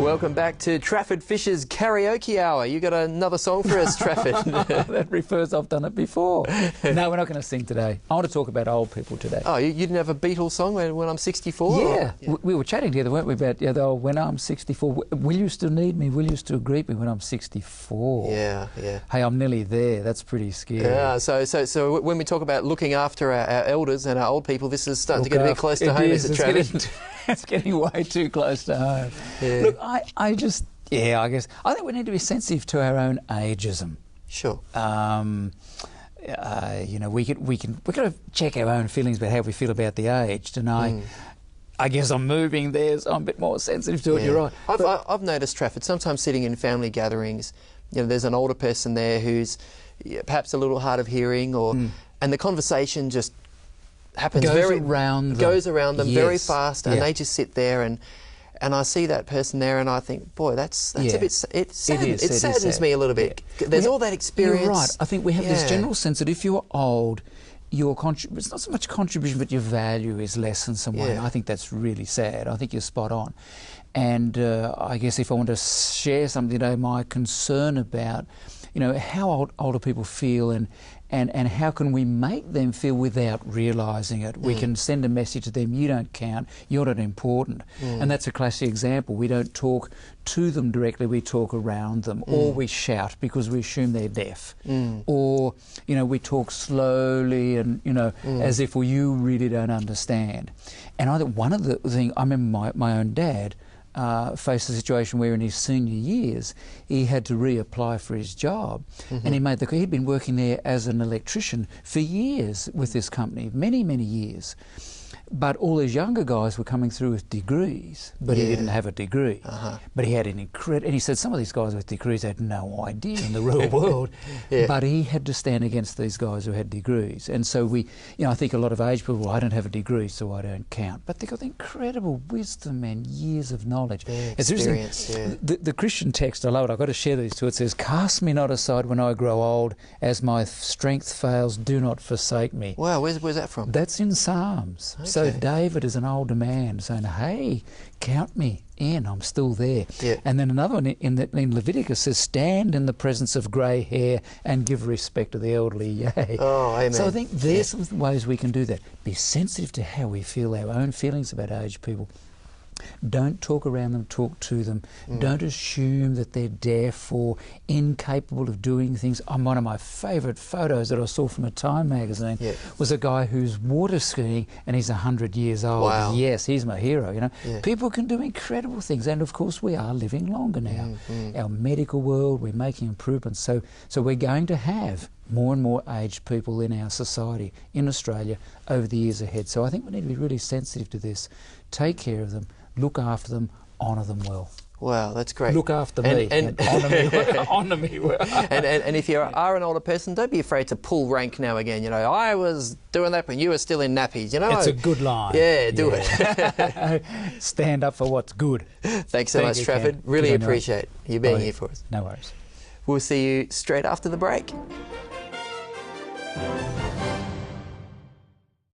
Welcome back to Trafford Fisher's Karaoke Hour. You got another song for us, Trafford? That refers, I've done it before. No, we're not going to sing today. I want to talk about old people today. Oh, you didn't have a Beatles song when I'm 64? Yeah. We were chatting together, weren't we, about the old when I'm 64. Will you still need me? Will you still greet me when I'm 64? Yeah. Hey, I'm nearly there. That's pretty scary. Yeah, so when we talk about looking after our elders and our old people, this is starting to get a bit close to home, isn't it, Trafford? It's getting way too close to home. Yeah. Look, I guess I think we need to be sensitive to our own ageism. Sure. You know, we've got to check our own feelings about how we feel about the aged, and I guess I'm moving there, so I'm a bit more sensitive to it. Yeah. You're right. I've noticed, Trafford, sometimes sitting in family gatherings, you know, there's an older person there who's perhaps a little hard of hearing, and the conversation just happens goes around them, very yes. fast, and they just sit there and I see that person there, and I think, boy, that's a bit. It saddens me a little bit. There's all that experience. You're right. I think we have this general sense that if you're old, it's not so much contribution, but your value is less in some way. And I think that's really sad. I think you're spot on. And I guess if I want to share something today, my concern about, you know, how older people feel and how can we make them feel without realising it. We can send a message to them, you don't count, you're not important. And that's a classic example. We don't talk to them directly, we talk around them, or we shout because we assume they're deaf. Or, you know, we talk slowly and, you know, as if you really don't understand. And I think one of the things, I remember my own dad faced a situation where in his senior years he had to reapply for his job, and he'd been working there as an electrician for years with this company, many years. But all these younger guys were coming through with degrees, but he didn't have a degree. But he had an incredible, and he said some of these guys with degrees had no idea in the real world, but he had to stand against these guys who had degrees. And so I think a lot of aged people, well, I don't have a degree, so I don't count. But they've got incredible wisdom and years of knowledge. Experience, The Christian text, I love it, I've got to share these two. It says, cast me not aside when I grow old, as my strength fails, do not forsake me. Wow, where's that from? That's in Psalms. So David is an older man saying, hey, count me in, I'm still there. And then another one in Leviticus says, stand in the presence of grey hair and give respect to the elderly. Yay. Oh, amen. So I think there's some ways we can do that. Be sensitive to how we feel, our own feelings about aged people. Don't talk around them, talk to them. Don't assume that they're deaf or incapable of doing things. One of my favourite photos that I saw from a Time magazine was a guy who's water skiing and he's 100 years old. Wow. Yes, he's my hero, you know. People can do incredible things, and of course we are living longer now. Our medical world, we're making improvements. So we're going to have more and more aged people in our society, in Australia, over the years ahead. So I think we need to be really sensitive to this. Take care of them, look after them, honour them well. Wow, that's great. Look after me and honour me well. Honour me well. and if you are an older person, don't be afraid to pull rank now again. You know, I was doing that when you were still in nappies, you know. It's a good line. Yeah, do it. Stand up for what's good. Thanks so much, Trafford. Really appreciate you being here for us. No worries. We'll see you straight after the break.